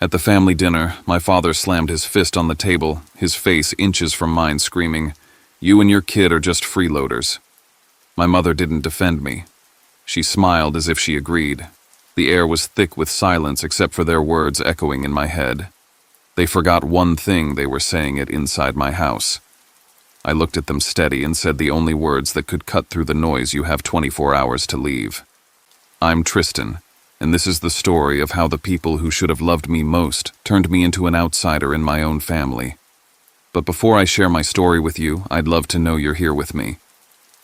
At the family dinner, my father slammed his fist on the table, his face inches from mine, screaming, "You and your kid are just freeloaders." My mother didn't defend me. She smiled as if she agreed. The air was thick with silence except for their words echoing in my head. They forgot one thing, they were saying it inside my house. I looked at them steady and said the only words that could cut through the noise: "You have 24 hours to leave." I'm Tristan, and this is the story of how the people who should have loved me most turned me into an outsider in my own family. But before I share my story with you, I'd love to know you're here with me.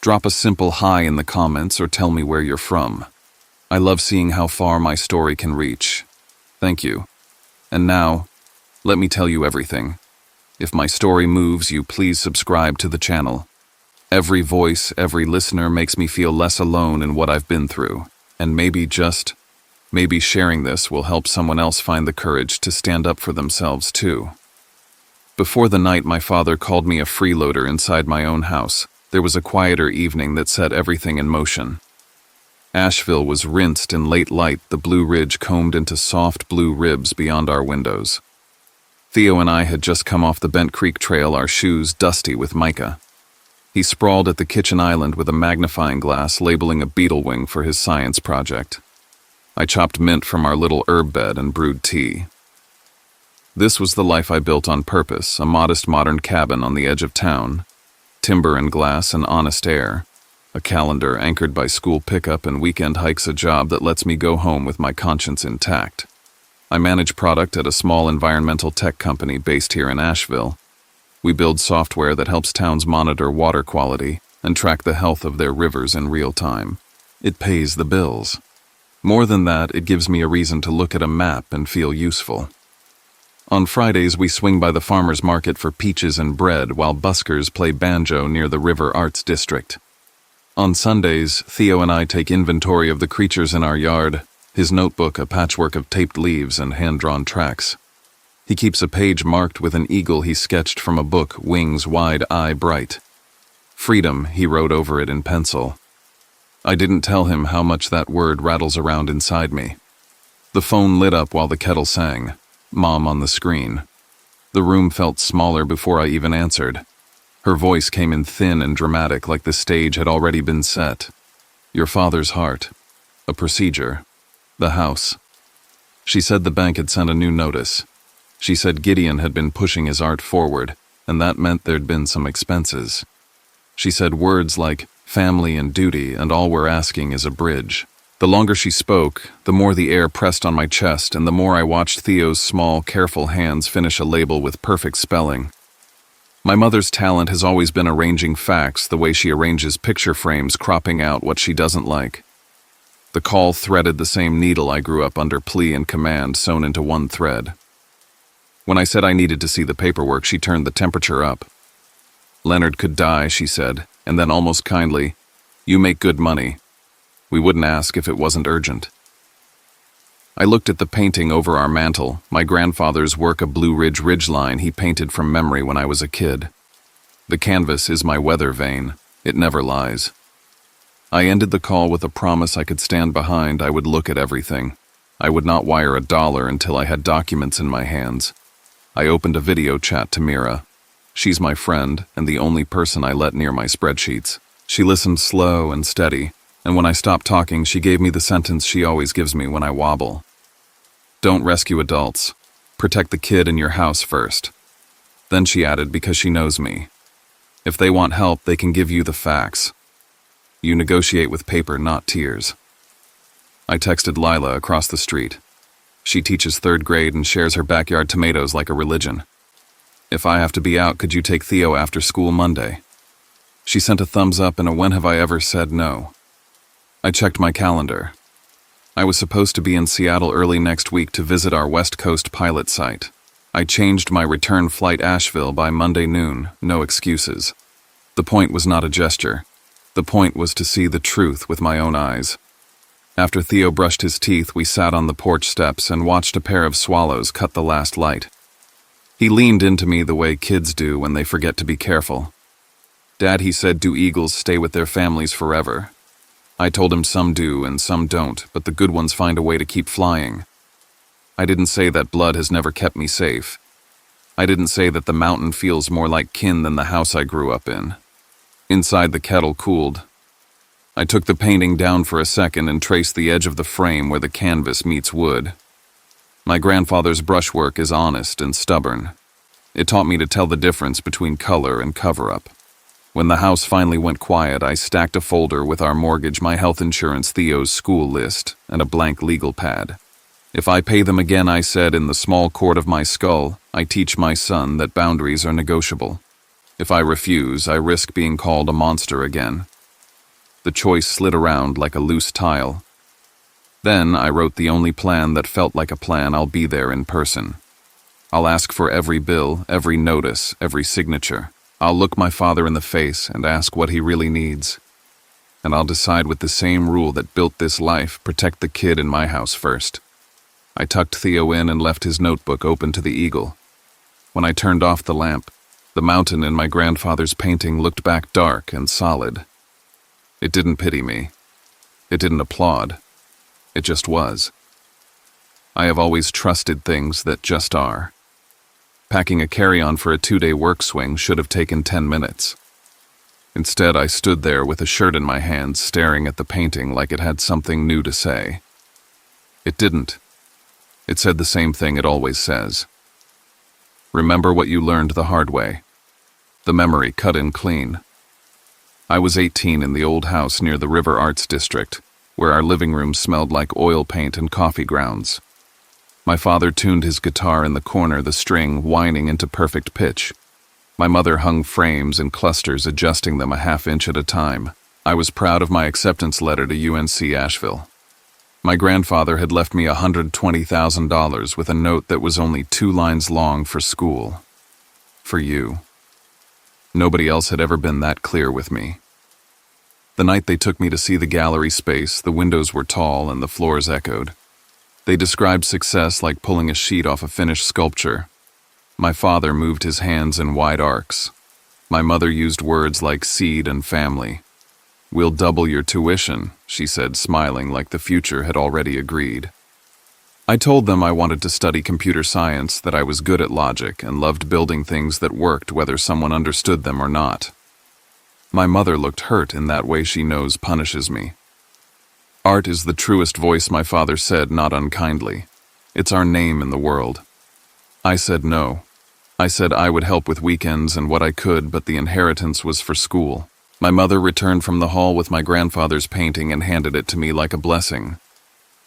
Drop a simple hi in the comments or tell me where you're from. I love seeing how far my story can reach. Thank you. And now, let me tell you everything. If my story moves you, please subscribe to the channel. Every voice, every listener makes me feel less alone in what I've been through. And maybe sharing this will help someone else find the courage to stand up for themselves too. Before the night my father called me a freeloader inside my own house, there was a quieter evening that set everything in motion. Asheville was rinsed in late light, the Blue Ridge combed into soft blue ribs beyond our windows. Theo and I had just come off the Bent Creek Trail, our shoes dusty with mica. He sprawled at the kitchen island with a magnifying glass labeling a beetle wing for his science project. I chopped mint from our little herb bed and brewed tea. This was the life I built on purpose, a modest modern cabin on the edge of town. Timber and glass and honest air. A calendar anchored by school pickup and weekend hikes, a job that lets me go home with my conscience intact. I manage product at a small environmental tech company based here in Asheville. We build software that helps towns monitor water quality and track the health of their rivers in real time. It pays the bills. More than that, it gives me a reason to look at a map and feel useful. On Fridays, we swing by the farmer's market for peaches and bread while buskers play banjo near the River Arts District. On Sundays, Theo and I take inventory of the creatures in our yard, his notebook a patchwork of taped leaves and hand-drawn tracks. He keeps a page marked with an eagle he sketched from a book, wings wide, eye bright. Freedom, he wrote over it in pencil. I didn't tell him how much that word rattles around inside me. The phone lit up while the kettle sang, Mom on the screen. The room felt smaller before I even answered. Her voice came in thin and dramatic, like the stage had already been set. Your father's heart. A procedure. The house. She said the bank had sent a new notice. She said Gideon had been pushing his art forward, and that meant there'd been some expenses. She said words like family and duty, and all we're asking is a bridge. The longer she spoke, the more the air pressed on my chest, and the more I watched Theo's small, careful hands finish a label with perfect spelling. My mother's talent has always been arranging facts the way she arranges picture frames, cropping out what she doesn't like. The call threaded the same needle I grew up under, plea and command sewn into one thread. When I said I needed to see the paperwork, she turned the temperature up. Leonard could die, she said, and then almost kindly, you make good money. We wouldn't ask if it wasn't urgent. I looked at the painting over our mantel, my grandfather's work, a Blue Ridge ridgeline he painted from memory when I was a kid. The canvas is my weather vane. It never lies. I ended the call with a promise I could stand behind. I would look at everything. I would not wire $1 until I had documents in my hands. I opened a video chat to Mira. She's my friend and the only person I let near my spreadsheets. She listened slow and steady, and when I stopped talking, she gave me the sentence she always gives me when I wobble. Don't rescue adults. Protect the kid in your house first. Then she added, because she knows me. If they want help, they can give you the facts. You negotiate with paper, not tears. I texted Lila across the street. She teaches 3rd grade and shares her backyard tomatoes like a religion. If I have to be out, could you take Theo after school Monday? She sent a thumbs up and a when have I ever said no. I checked my calendar. I was supposed to be in Seattle early next week to visit our West Coast pilot site. I changed my return flight Asheville by Monday noon, no excuses. The point was not a gesture. The point was to see the truth with my own eyes. After Theo brushed his teeth, we sat on the porch steps and watched a pair of swallows cut the last light. He leaned into me the way kids do when they forget to be careful. Dad, he said, do eagles stay with their families forever? I told him some do and some don't, but the good ones find a way to keep flying. I didn't say that blood has never kept me safe. I didn't say that the mountain feels more like kin than the house I grew up in. Inside, the kettle cooled. I took the painting down for a second and traced the edge of the frame where the canvas meets wood. My grandfather's brushwork is honest and stubborn. It taught me to tell the difference between color and cover-up. When the house finally went quiet, I stacked a folder with our mortgage, my health insurance, Theo's school list, and a blank legal pad. If I pay them again, I said in the small court of my skull, I teach my son that boundaries are negotiable. If I refuse, I risk being called a monster again. The choice slid around like a loose tile. Then I wrote the only plan that felt like a plan. I'll be there in person. I'll ask for every bill, every notice, every signature. I'll look my father in the face and ask what he really needs. And I'll decide with the same rule that built this life, protect the kid in my house first. I tucked Theo in and left his notebook open to the eagle. When I turned off the lamp, the mountain in my grandfather's painting looked back dark and solid. It didn't pity me. It didn't applaud. It just was. I have always trusted things that just are. Packing a carry-on for a 2-day work swing should have taken 10 minutes. Instead, I stood there with a shirt in my hands, staring at the painting like it had something new to say. It didn't. It said the same thing it always says. Remember what you learned the hard way. The memory cut in clean. I was 18 in the old house near the River Arts District, where our living room smelled like oil paint and coffee grounds. My father tuned his guitar in the corner, the string whining into perfect pitch. My mother hung frames in clusters, adjusting them a half-inch at a time. I was proud of my acceptance letter to UNC Asheville. My grandfather had left me $120,000 with a note that was only 2 lines long for school. For you. Nobody else had ever been that clear with me. The night they took me to see the gallery space, the windows were tall and the floors echoed. They described success like pulling a sheet off a finished sculpture. My father moved his hands in wide arcs. My mother used words like seed and family. "We'll double your tuition," she said, smiling like the future had already agreed. I told them I wanted to study computer science, that I was good at logic and loved building things that worked whether someone understood them or not. My mother looked hurt in that way she knows punishes me. "Art is the truest voice," my father said, not unkindly. "It's our name in the world." I said no. I said I would help with weekends and what I could, but the inheritance was for school. My mother returned from the hall with my grandfather's painting and handed it to me like a blessing.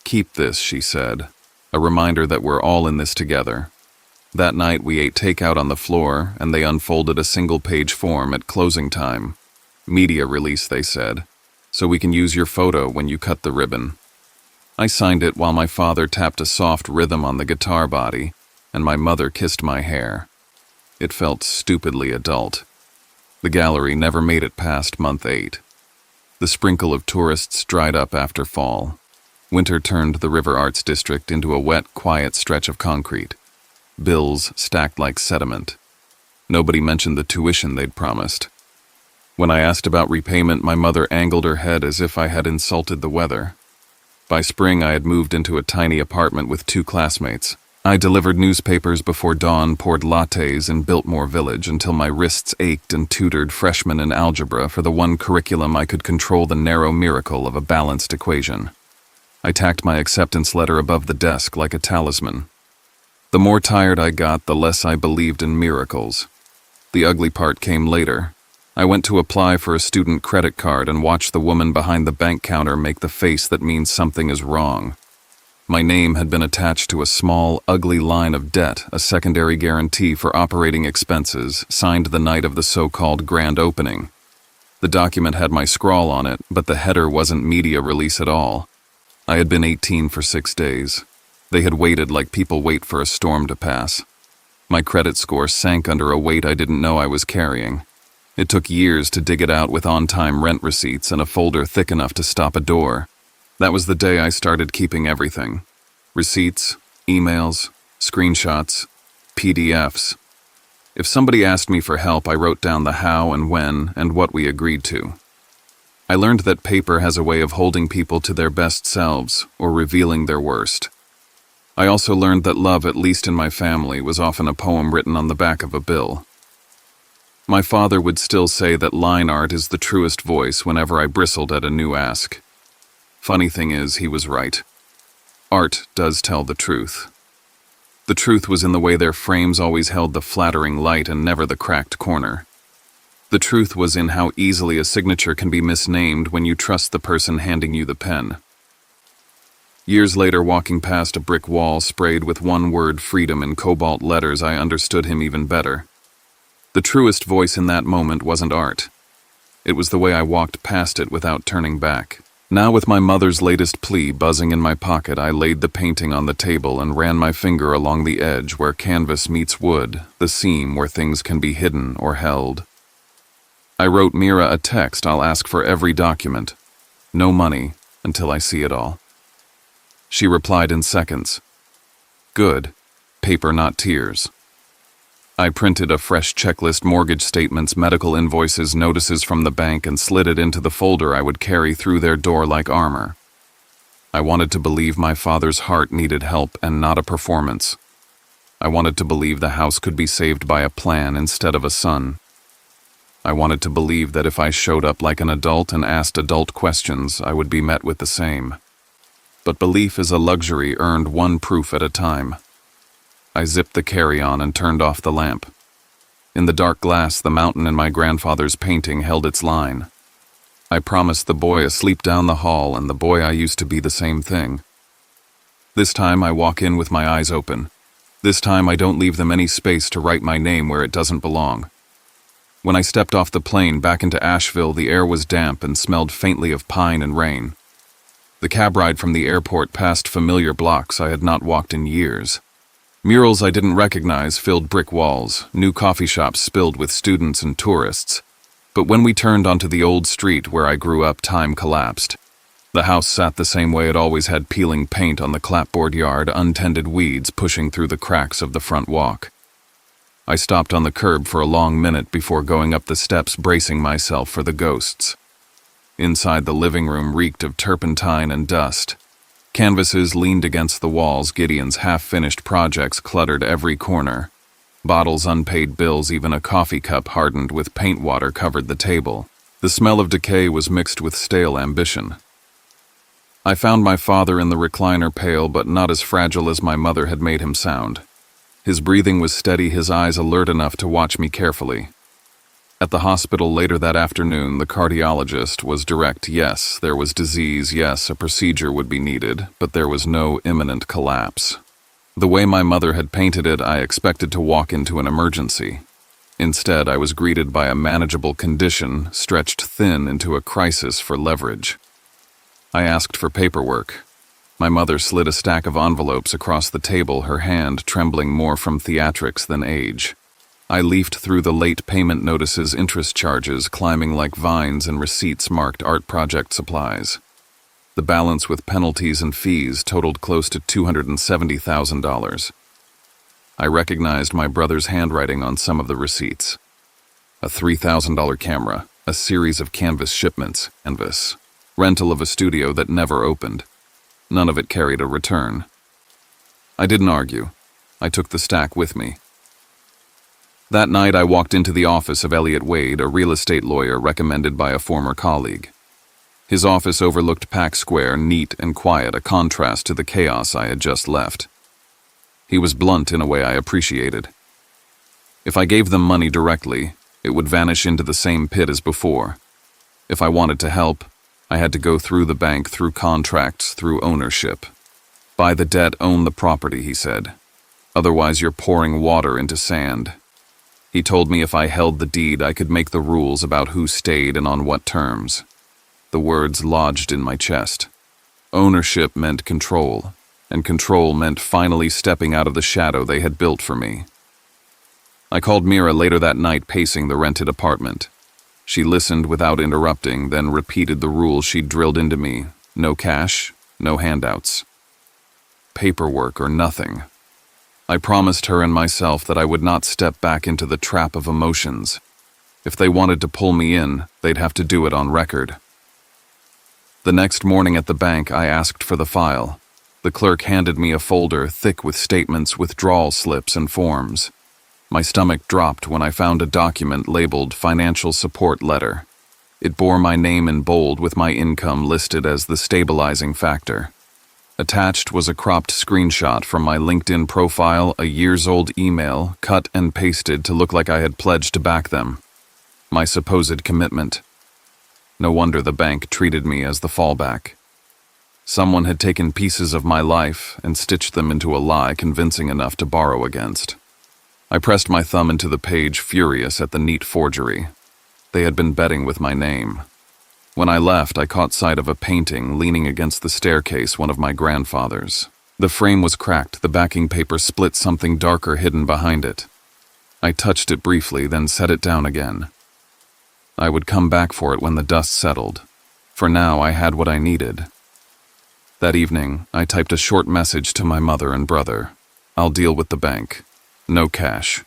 "Keep this," she said, "a reminder that we're all in this together." That night we ate takeout on the floor, and they unfolded a single-page form at closing time. "Media release," they said, "so we can use your photo when you cut the ribbon." I signed it while my father tapped a soft rhythm on the guitar body, and my mother kissed my hair. It felt stupidly adult. The gallery never made it past month 8. The sprinkle of tourists dried up after fall. Winter turned the River Arts District into a wet, quiet stretch of concrete. Bills stacked like sediment. Nobody mentioned the tuition they'd promised. When I asked about repayment, my mother angled her head as if I had insulted the weather. By spring, I had moved into a tiny apartment with 2 classmates. I delivered newspapers before dawn, poured lattes in Biltmore Village until my wrists ached, and tutored freshmen in algebra for the one curriculum I could control, the narrow miracle of a balanced equation. I tacked my acceptance letter above the desk like a talisman. The more tired I got, the less I believed in miracles. The ugly part came later. I went to apply for a student credit card and watched the woman behind the bank counter make the face that means something is wrong. My name had been attached to a small, ugly line of debt, a secondary guarantee for operating expenses, signed the night of the so-called grand opening. The document had my scrawl on it, but the header wasn't media release at all. I had been 18 for 6 days. They had waited like people wait for a storm to pass. My credit score sank under a weight I didn't know I was carrying. It took years to dig it out with on-time rent receipts and a folder thick enough to stop a door. That was the day I started keeping everything. Receipts, emails, screenshots, PDFs. If somebody asked me for help, I wrote down the how and when and what we agreed to. I learned that paper has a way of holding people to their best selves or revealing their worst. I also learned that love, at least in my family, was often a poem written on the back of a bill. My father would still say that line art is the truest voice whenever I bristled at a new ask. Funny thing is, he was right. Art does tell the truth. The truth was in the way their frames always held the flattering light and never the cracked corner. The truth was in how easily a signature can be misnamed when you trust the person handing you the pen. Years later, walking past a brick wall sprayed with one word freedom in cobalt letters, I understood him even better. The truest voice in that moment wasn't art. It was the way I walked past it without turning back. Now, with my mother's latest plea buzzing in my pocket, I laid the painting on the table and ran my finger along the edge where canvas meets wood, the seam where things can be hidden or held. I wrote Mira a text I'll ask for every document. No money until I see it all. She replied in seconds. Good. Paper, not tears. I printed a fresh checklist, mortgage statements, medical invoices, notices from the bank, and slid it into the folder I would carry through their door like armor. I wanted to believe my father's heart needed help and not a performance. I wanted to believe the house could be saved by a plan instead of a son. I wanted to believe that if I showed up like an adult and asked adult questions, I would be met with the same. But belief is a luxury earned one proof at a time. I zipped the carry-on and turned off the lamp. In the dark glass, the mountain in my grandfather's painting held its line. I promised the boy asleep down the hall and the boy I used to be the same thing. This time I walk in with my eyes open. This time I don't leave them any space to write my name where it doesn't belong. When I stepped off the plane back into Asheville, the air was damp and smelled faintly of pine and rain. The cab ride from the airport passed familiar blocks I had not walked in years. Murals I didn't recognize filled brick walls, new coffee shops spilled with students and tourists. But when we turned onto the old street where I grew up, time collapsed. The house sat the same way it always had, peeling paint on the clapboard yard, untended weeds pushing through the cracks of the front walk. I stopped on the curb for a long minute before going up the steps, bracing myself for the ghosts. Inside, the living room reeked of turpentine and dust. Canvases leaned against the walls, Gideon's half-finished projects cluttered every corner. Bottles, unpaid bills, even a coffee cup hardened with paint water covered the table. The smell of decay was mixed with stale ambition. I found my father in the recliner, pale but not as fragile as my mother had made him sound. His breathing was steady, his eyes alert enough to watch me carefully. At the hospital later that afternoon, the cardiologist was direct. Yes, there was disease. Yes, a procedure would be needed, but there was no imminent collapse. The way my mother had painted it, I expected to walk into an emergency. Instead, I was greeted by a manageable condition, stretched thin into a crisis for leverage. I asked for paperwork. My mother slid a stack of envelopes across the table, her hand trembling more from theatrics than age. I leafed through the late payment notices, interest charges climbing like vines, and receipts marked art project supplies. The balance with penalties and fees totaled close to $270,000. I recognized my brother's handwriting on some of the receipts. A $3,000 camera, a series of canvas shipments, canvas, rental of a studio that never opened. None of it carried a return. I didn't argue. I took the stack with me. That night, I walked into the office of Elliot Wade, a real estate lawyer recommended by a former colleague. His office overlooked Pack Square, neat and quiet, a contrast to the chaos I had just left. He was blunt in a way I appreciated. If I gave them money directly, it would vanish into the same pit as before. If I wanted to help, I had to go through the bank, through contracts, through ownership. Buy the debt, own the property, he said. Otherwise, you're pouring water into sand. He told me if I held the deed, I could make the rules about who stayed and on what terms. The words lodged in my chest. Ownership meant control, and control meant finally stepping out of the shadow they had built for me. I called Mira later that night, pacing the rented apartment. She listened without interrupting, then repeated the rules she'd drilled into me. No cash, no handouts. Paperwork or nothing. I promised her and myself that I would not step back into the trap of emotions. If they wanted to pull me in, they'd have to do it on record. The next morning at the bank, I asked for the file. The clerk handed me a folder thick with statements, withdrawal slips, and forms. My stomach dropped when I found a document labeled Financial Support Letter. It bore my name in bold with my income listed as the stabilizing factor. Attached was a cropped screenshot from my LinkedIn profile, a years-old email, cut and pasted to look like I had pledged to back them. My supposed commitment. No wonder the bank treated me as the fallback. Someone had taken pieces of my life and stitched them into a lie convincing enough to borrow against. I pressed my thumb into the page, furious at the neat forgery. They had been betting with my name. When I left, I caught sight of a painting leaning against the staircase, one of my grandfather's. The frame was cracked, the backing paper split, something darker hidden behind it. I touched it briefly, then set it down again. I would come back for it when the dust settled. For now, I had what I needed. That evening, I typed a short message to my mother and brother. I'll deal with the bank. No cash.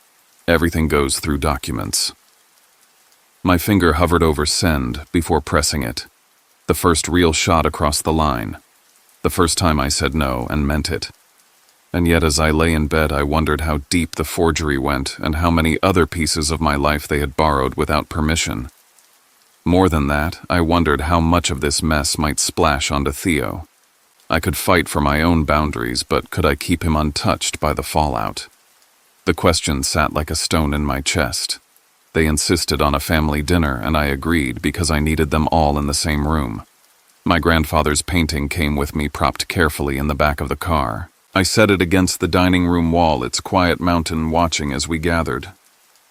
Everything goes through documents. My finger hovered over send before pressing it. The first real shot across the line. The first time I said no and meant it. And yet as I lay in bed, I wondered how deep the forgery went and how many other pieces of my life they had borrowed without permission. More than that, I wondered how much of this mess might splash onto Theo. I could fight for my own boundaries, but could I keep him untouched by the fallout? The question sat like a stone in my chest. They insisted on a family dinner, and I agreed because I needed them all in the same room. My grandfather's painting came with me, propped carefully in the back of the car. I set it against the dining room wall, its quiet mountain watching as we gathered.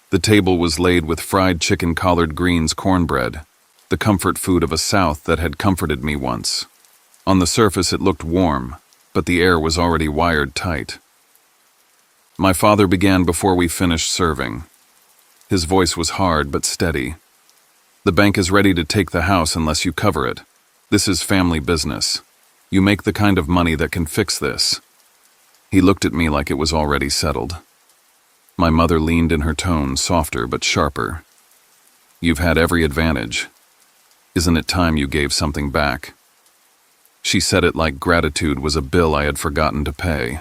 The table was laid with fried chicken, collard greens, cornbread, the comfort food of a South that had comforted me once. On the surface it looked warm, but the air was already wired tight. My father began before we finished serving. His voice was hard but steady. The bank is ready to take the house unless you cover it. This is family business. You make the kind of money that can fix this. He looked at me like it was already settled. My mother leaned in, her tone softer but sharper. You've had every advantage. Isn't it time you gave something back? She said it like gratitude was a bill I had forgotten to pay.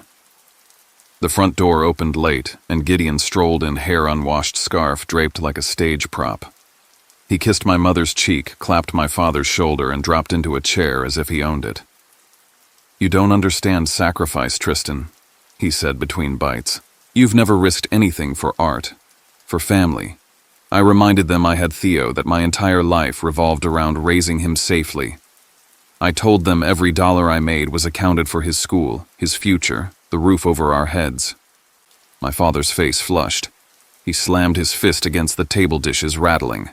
The front door opened late, and Gideon strolled in, hair unwashed, scarf draped like a stage prop. He kissed my mother's cheek, clapped my father's shoulder, and dropped into a chair as if he owned it. You don't understand sacrifice, Tristan, he said between bites. You've never risked anything for art, for family. I reminded them I had Theo, that my entire life revolved around raising him safely. I told them every dollar I made was accounted for his school, his future, the roof over our heads. My father's face flushed. He slammed his fist against the table dishes, rattling.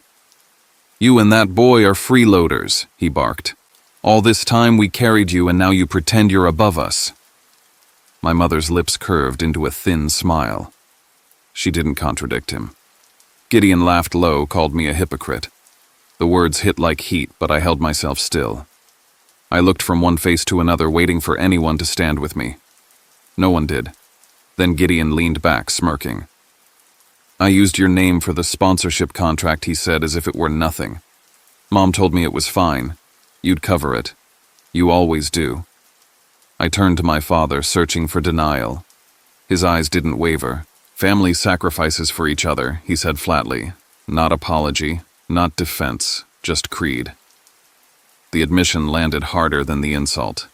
You and that boy are freeloaders, he barked. All this time we carried you, and now you pretend you're above us. My mother's lips curved into a thin smile. She didn't contradict him. Gideon laughed low, called me a hypocrite. The words hit like heat, but I held myself still. I looked from one face to another, waiting for anyone to stand with me. No one did. Then Gideon leaned back, smirking. I used your name for the sponsorship contract, he said, as if it were nothing. Mom told me it was fine. You'd cover it. You always do. I turned to my father, searching for denial. His eyes didn't waver. Family sacrifices for each other, he said flatly. Not apology, not defense, just creed. The admission landed harder than the insult.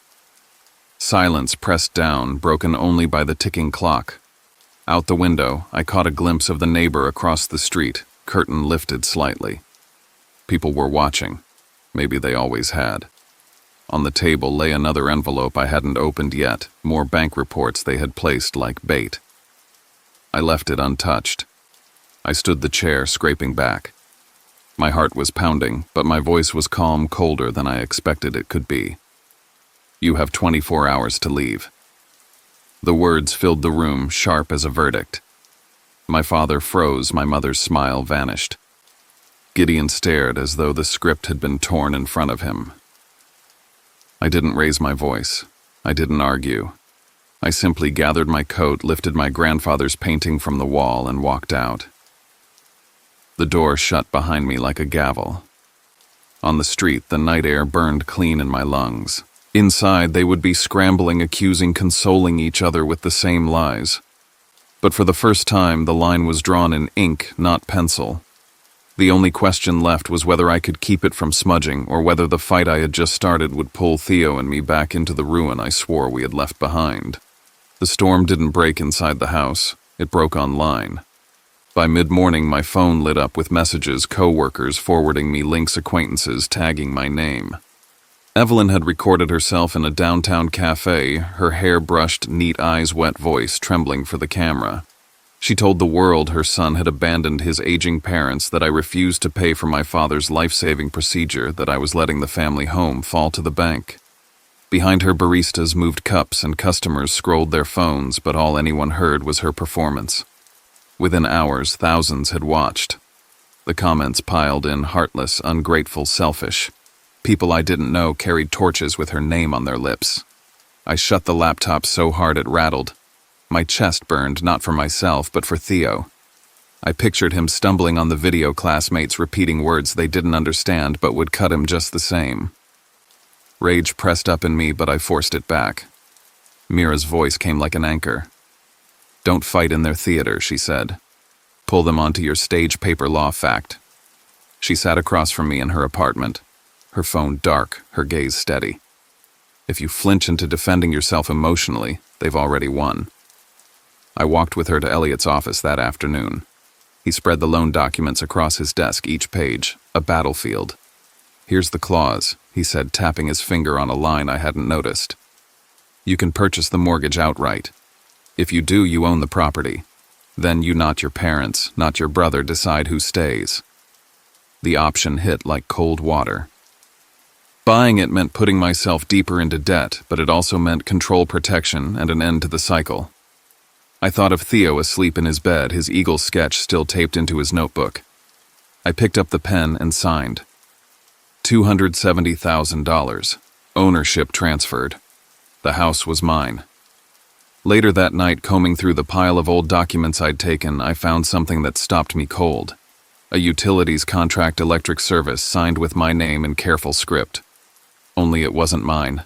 Silence pressed down, broken only by the ticking clock. Out the window, I caught a glimpse of the neighbor across the street, curtain lifted slightly. People were watching. Maybe they always had. On the table lay another envelope I hadn't opened yet, more bank reports they had placed like bait. I left it untouched. I stood the chair, scraping back. My heart was pounding, but my voice was calm, colder than I expected it could be. You have 24 hours to leave. The words filled the room, sharp as a verdict. My father froze, my mother's smile vanished. Gideon stared as though the script had been torn in front of him. I didn't raise my voice. I didn't argue. I simply gathered my coat, lifted my grandfather's painting from the wall, and walked out. The door shut behind me like a gavel. On the street, the night air burned clean in my lungs. Inside, they would be scrambling, accusing, consoling each other with the same lies. But for the first time, the line was drawn in ink, not pencil. The only question left was whether I could keep it from smudging, or whether the fight I had just started would pull Theo and me back into the ruin I swore we had left behind. The storm didn't break inside the house. It broke online. By mid-morning, my phone lit up with messages, co-workers forwarding me links, acquaintances tagging my name. Evelyn had recorded herself in a downtown cafe, her hair brushed, neat eyes, wet voice trembling for the camera. She told the world her son had abandoned his aging parents, that I refused to pay for my father's life-saving procedure, that I was letting the family home fall to the bank. Behind her, baristas moved cups and customers scrolled their phones, but all anyone heard was her performance. Within hours, thousands had watched. The comments piled in, heartless, ungrateful, selfish. People I didn't know carried torches with her name on their lips. I shut the laptop so hard it rattled. My chest burned, not for myself, but for Theo. I pictured him stumbling on the video, classmates repeating words they didn't understand but would cut him just the same. Rage pressed up in me, but I forced it back. Mira's voice came like an anchor. "Don't fight in their theater," she said. "Pull them onto your stage paper law fact." She sat across from me in her apartment, her phone dark, her gaze steady. "If you flinch into defending yourself emotionally, they've already won." I walked with her to Elliot's office that afternoon. He spread the loan documents across his desk, each page, a battlefield. "Here's the clause," he said, tapping his finger on a line I hadn't noticed. "You can purchase the mortgage outright. If you do, you own the property. Then you, not your parents, not your brother, decide who stays." The option hit like cold water. Buying it meant putting myself deeper into debt, but it also meant control, protection, and an end to the cycle. I thought of Theo asleep in his bed, his eagle sketch still taped into his notebook. I picked up the pen and signed. $270,000. Ownership transferred. The house was mine. Later that night, combing through the pile of old documents I'd taken, I found something that stopped me cold. A utilities contract, electric service, signed with my name in careful script. Only it wasn't mine.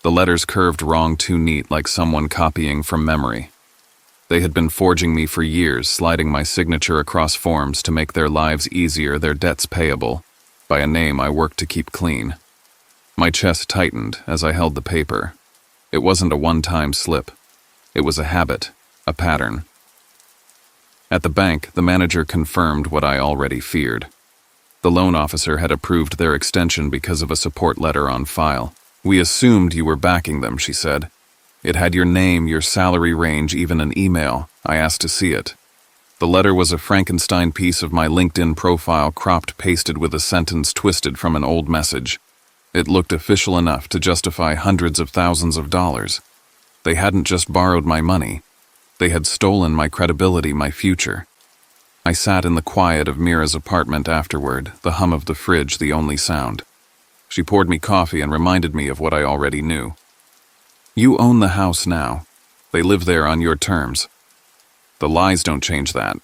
The letters curved wrong, too neat, like someone copying from memory. They had been forging me for years, sliding my signature across forms to make their lives easier, their debts payable, by a name I worked to keep clean. My chest tightened as I held the paper. It wasn't a one-time slip. It was a habit, a pattern. At the bank, the manager confirmed what I already feared. The loan officer had approved their extension because of a support letter on file. "We assumed you were backing them," she said. "It had your name, your salary range, even an email. I asked to see it." The letter was a Frankenstein piece of my LinkedIn profile, cropped, pasted with a sentence twisted from an old message. It looked official enough to justify hundreds of thousands of dollars. They hadn't just borrowed my money. They had stolen my credibility, my future. I sat in the quiet of Mira's apartment afterward, the hum of the fridge the only sound. She poured me coffee and reminded me of what I already knew. "You own the house now. They live there on your terms. The lies don't change that."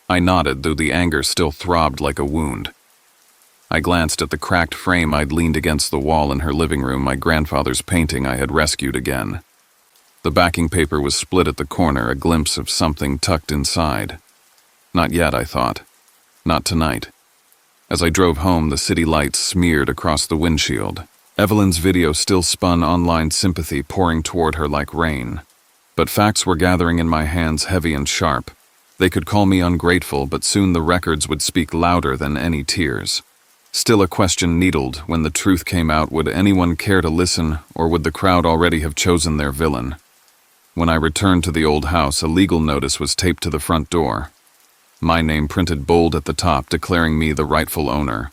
I nodded, though the anger still throbbed like a wound. I glanced at the cracked frame I'd leaned against the wall in her living room, my grandfather's painting I had rescued again. The backing paper was split at the corner, a glimpse of something tucked inside. Not yet, I thought. Not tonight. As I drove home, the city lights smeared across the windshield. Evelyn's video still spun, online sympathy pouring toward her like rain. But facts were gathering in my hands, heavy and sharp. They could call me ungrateful, but soon the records would speak louder than any tears. Still a question needled. When the truth came out, would anyone care to listen, or would the crowd already have chosen their villain? When I returned to the old house, a legal notice was taped to the front door. My name printed bold at the top, declaring me the rightful owner.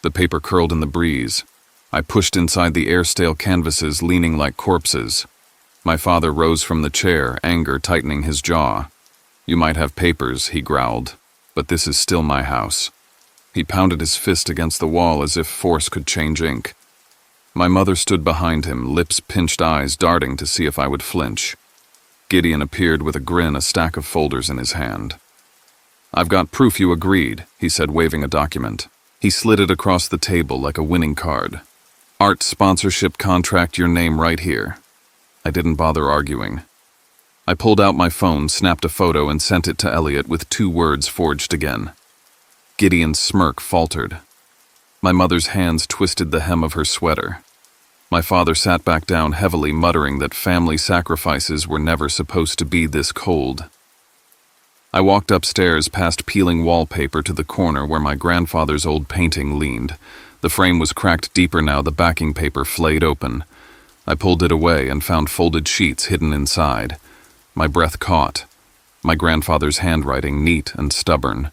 The paper curled in the breeze. I pushed inside the air-stale canvases, leaning like corpses. My father rose from the chair, anger tightening his jaw. "You might have papers," he growled, "but this is still my house." He pounded his fist against the wall as if force could change ink. My mother stood behind him, lips pinched, eyes darting to see if I would flinch. Gideon appeared with a grin, a stack of folders in his hand. "I've got proof you agreed," he said, waving a document. He slid it across the table like a winning card. Art sponsorship contract, your name right here. I didn't bother arguing. I pulled out my phone, snapped a photo, and sent it to Elliot with 2 words forged again. Gideon's smirk faltered. My mother's hands twisted the hem of her sweater. My father sat back down heavily, muttering that family sacrifices were never supposed to be this cold. I walked upstairs past peeling wallpaper to the corner where my grandfather's old painting leaned. The frame was cracked deeper now, the backing paper flayed open. I pulled it away and found folded sheets hidden inside. My breath caught. My grandfather's handwriting, neat and stubborn.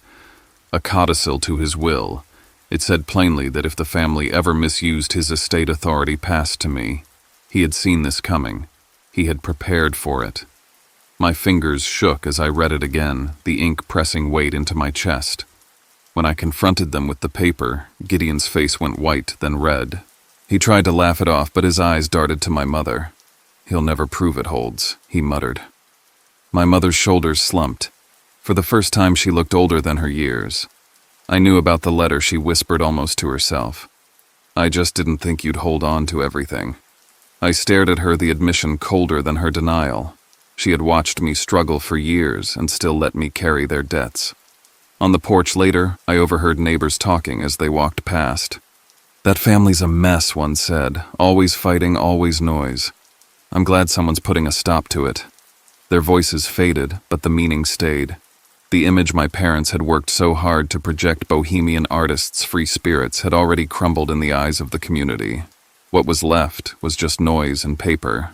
A codicil to his will. It said plainly that if the family ever misused his estate authority passed to me, he had seen this coming. He had prepared for it. My fingers shook as I read it again, the ink pressing weight into my chest. When I confronted them with the paper, Gideon's face went white, then red. He tried to laugh it off, but his eyes darted to my mother. "He'll never prove it holds," he muttered. My mother's shoulders slumped. For the first time, she looked older than her years. I knew about the letter, she whispered almost to herself. "I just didn't think you'd hold on to everything." I stared at her, the admission colder than her denial. She had watched me struggle for years and still let me carry their debts. On the porch later, I overheard neighbors talking as they walked past. "That family's a mess," one said. "Always fighting, always noise. I'm glad someone's putting a stop to it." Their voices faded, but the meaning stayed. The image my parents had worked so hard to project, bohemian artists' free spirits, had already crumbled in the eyes of the community. What was left was just noise and paper.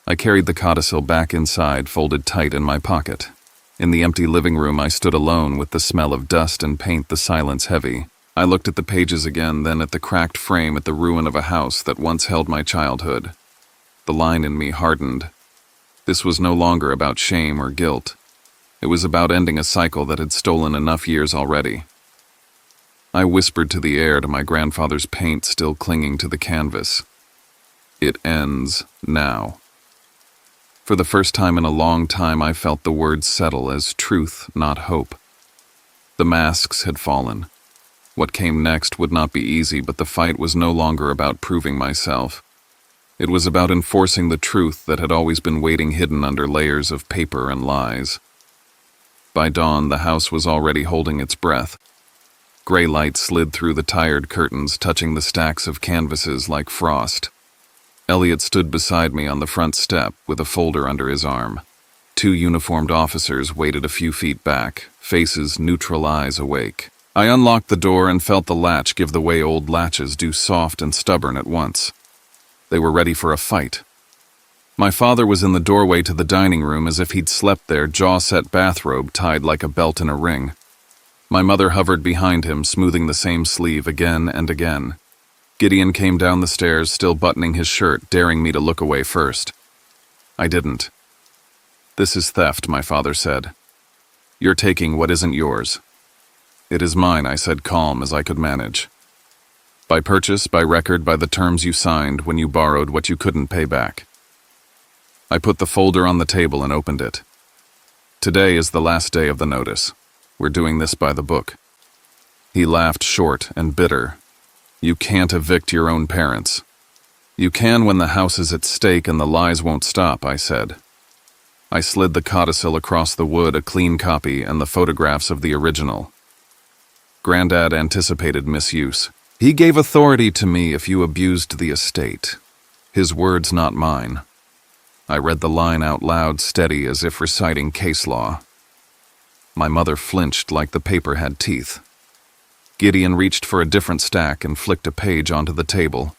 I carried the codicil back inside, folded tight in my pocket. In the empty living room, I stood alone with the smell of dust and paint, the silence heavy. I looked at the pages again, then at the cracked frame, at the ruin of a house that once held my childhood. The line in me hardened. This was no longer about shame or guilt. It was about ending a cycle that had stolen enough years already. I whispered to the air, to my grandfather's paint still clinging to the canvas. "It ends now." For the first time in a long time, I felt the words settle as truth, not hope. The masks had fallen. What came next would not be easy, but the fight was no longer about proving myself. It was about enforcing the truth that had always been waiting hidden under layers of paper and lies. By dawn, the house was already holding its breath. Gray light slid through the tired curtains, touching the stacks of canvases like frost. Elliot stood beside me on the front step with a folder under his arm. 2 uniformed officers waited a few feet back, faces neutral, eyes awake. I unlocked the door and felt the latch give the way old latches do, soft and stubborn at once. They were ready for a fight. My father was in the doorway to the dining room as if he'd slept there, jaw-set bathrobe tied like a belt in a ring. My mother hovered behind him, smoothing the same sleeve again and again. Gideon came down the stairs, still buttoning his shirt, daring me to look away first. I didn't. "This is theft," my father said. "You're taking what isn't yours." "It is mine," I said, calm as I could manage. "By purchase, by record, by the terms you signed when you borrowed what you couldn't pay back." I put the folder on the table and opened it. "Today is the last day of the notice. We're doing this by the book." He laughed, short and bitter. "You can't evict your own parents." "You can when the house is at stake and the lies won't stop," I said. I slid the codicil across the wood, a clean copy, and the photographs of the original. Granddad anticipated misuse. "He gave authority to me if you abused the estate. His words, not mine." I read the line out loud, steady as if reciting case law. My mother flinched like the paper had teeth. Gideon reached for a different stack and flicked a page onto the table.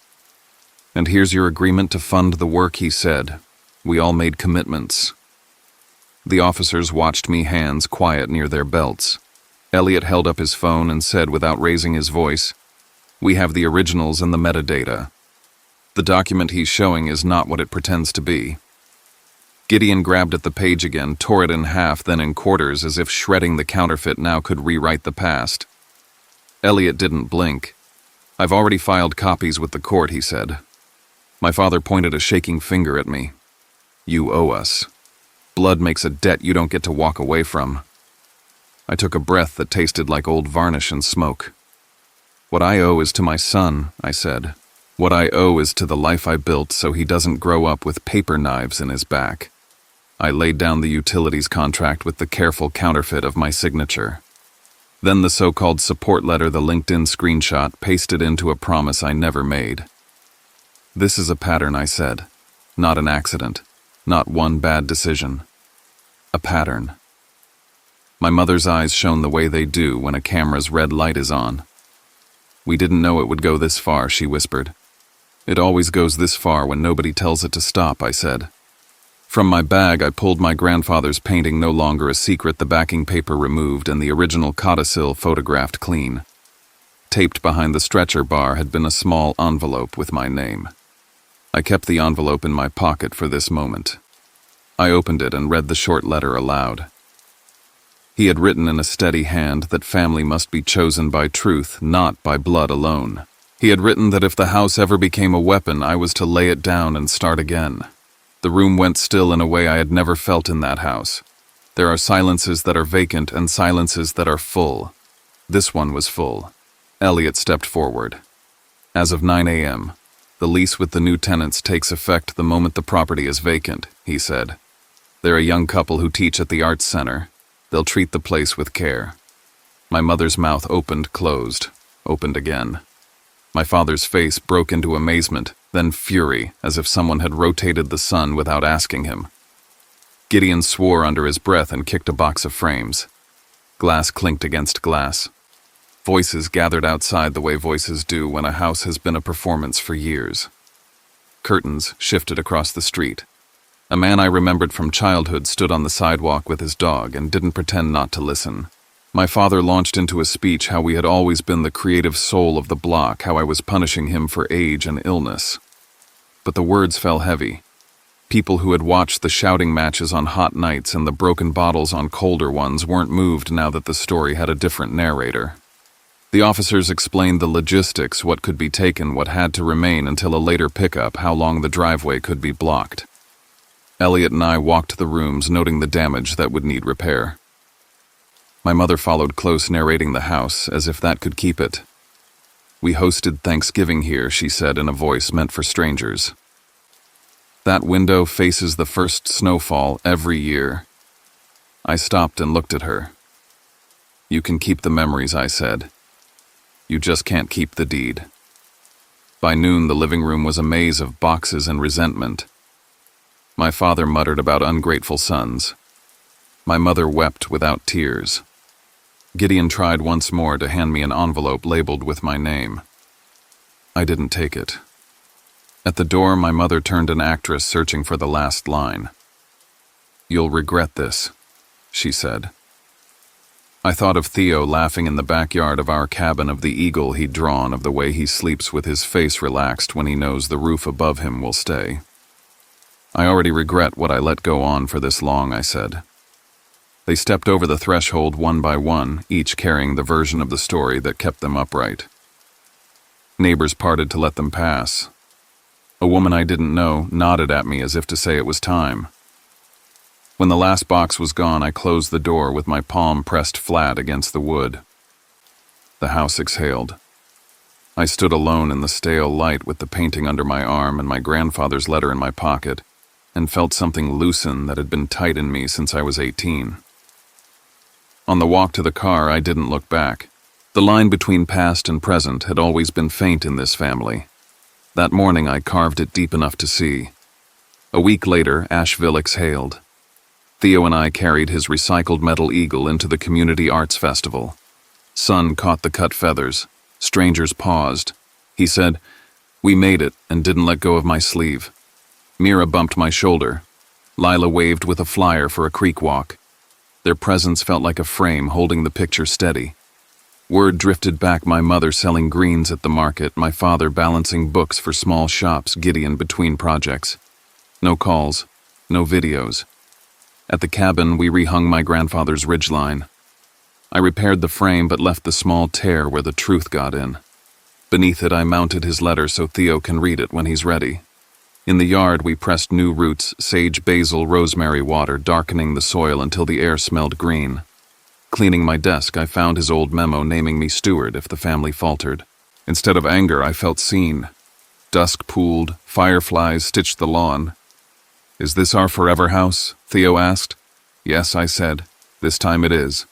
"And here's your agreement to fund the work," he said. "We all made commitments." The officers watched me, hands quiet near their belts. Elliot held up his phone and said without raising his voice, "We have the originals and the metadata. The document he's showing is not what it pretends to be." Gideon grabbed at the page again, tore it in half, then in quarters, as if shredding the counterfeit now could rewrite the past. Elliot didn't blink. "I've already filed copies with the court," he said. My father pointed a shaking finger at me. "You owe us. Blood makes a debt you don't get to walk away from." I took a breath that tasted like old varnish and smoke. "What I owe is to my son," I said. What I owe is to the life I built so he doesn't grow up with paper knives in his back. I laid down the utilities contract with the careful counterfeit of my signature. Then the so-called support letter, the LinkedIn screenshot, pasted into a promise I never made. This is a pattern, I said. Not an accident. Not one bad decision. A pattern. My mother's eyes shone the way they do when a camera's red light is on. We didn't know it would go this far, she whispered. It always goes this far when nobody tells it to stop, I said. From my bag, I pulled my grandfather's painting, No Longer a Secret, the backing paper removed and the original codicil photographed clean. Taped behind the stretcher bar had been a small envelope with my name. I kept the envelope in my pocket for this moment. I opened it and read the short letter aloud. He had written in a steady hand that family must be chosen by truth, not by blood alone. He had written that if the house ever became a weapon, I was to lay it down and start again. The room went still in a way I had never felt in that house. There are silences that are vacant and silences that are full. This one was full. Elliot stepped forward. As of 9 a.m., the lease with the new tenants takes effect the moment the property is vacant, he said. They're a young couple who teach at the arts center. They'll treat the place with care. My mother's mouth opened, closed, opened again. My father's face broke into amazement, then fury, as if someone had rotated the sun without asking him. Gideon swore under his breath and kicked a box of frames. Glass clinked against glass. Voices gathered outside the way voices do when a house has been a performance for years. Curtains shifted across the street. A man I remembered from childhood stood on the sidewalk with his dog and didn't pretend not to listen. My father launched into a speech how we had always been the creative soul of the block, how I was punishing him for age and illness. But the words fell heavy. People who had watched the shouting matches on hot nights and the broken bottles on colder ones weren't moved now that the story had a different narrator. The officers explained the logistics, what could be taken, what had to remain until a later pickup, how long the driveway could be blocked. Elliot and I walked the rooms, noting the damage that would need repair. My mother followed close, narrating the house, as if that could keep it. We hosted Thanksgiving here, she said in a voice meant for strangers. That window faces the first snowfall every year. I stopped and looked at her. You can keep the memories, I said. You just can't keep the deed. By noon, the living room was a maze of boxes and resentment. My father muttered about ungrateful sons. My mother wept without tears. Gideon tried once more to hand me an envelope labeled with my name. I didn't take it. At the door, my mother turned an actress searching for the last line. You'll regret this, she said. I thought of Theo laughing in the backyard of our cabin, of the eagle he'd drawn, of the way he sleeps with his face relaxed when he knows the roof above him will stay. I already regret what I let go on for this long, I said. They stepped over the threshold one by one, each carrying the version of the story that kept them upright. Neighbors parted to let them pass. A woman I didn't know nodded at me as if to say it was time. When the last box was gone, I closed the door with my palm pressed flat against the wood. The house exhaled. I stood alone in the stale light with the painting under my arm and my grandfather's letter in my pocket, and felt something loosen that had been tight in me since I was 18. On the walk to the car, I didn't look back. The line between past and present had always been faint in this family. That morning, I carved it deep enough to see. A week later, Asheville exhaled. Theo and I carried his recycled metal eagle into the Community Arts Festival. Sun caught the cut feathers. Strangers paused. He said, "We made it," and didn't let go of my sleeve. Mira bumped my shoulder. Lila waved with a flyer for a creek walk. Their presence felt like a frame holding the picture steady. Word drifted back, my mother selling greens at the market, my father balancing books for small shops, Gideon between projects. No calls, no videos. At the cabin, we rehung my grandfather's ridgeline. I repaired the frame but left the small tear where the truth got in. Beneath it, I mounted his letter so Theo can read it when he's ready. In the yard, we pressed new roots, sage, basil, rosemary water, darkening the soil until the air smelled green. Cleaning my desk, I found his old memo naming me steward if the family faltered. Instead of anger, I felt seen. Dusk pooled, fireflies stitched the lawn. "Is this our forever house?" Theo asked. "Yes," I said. "This time it is."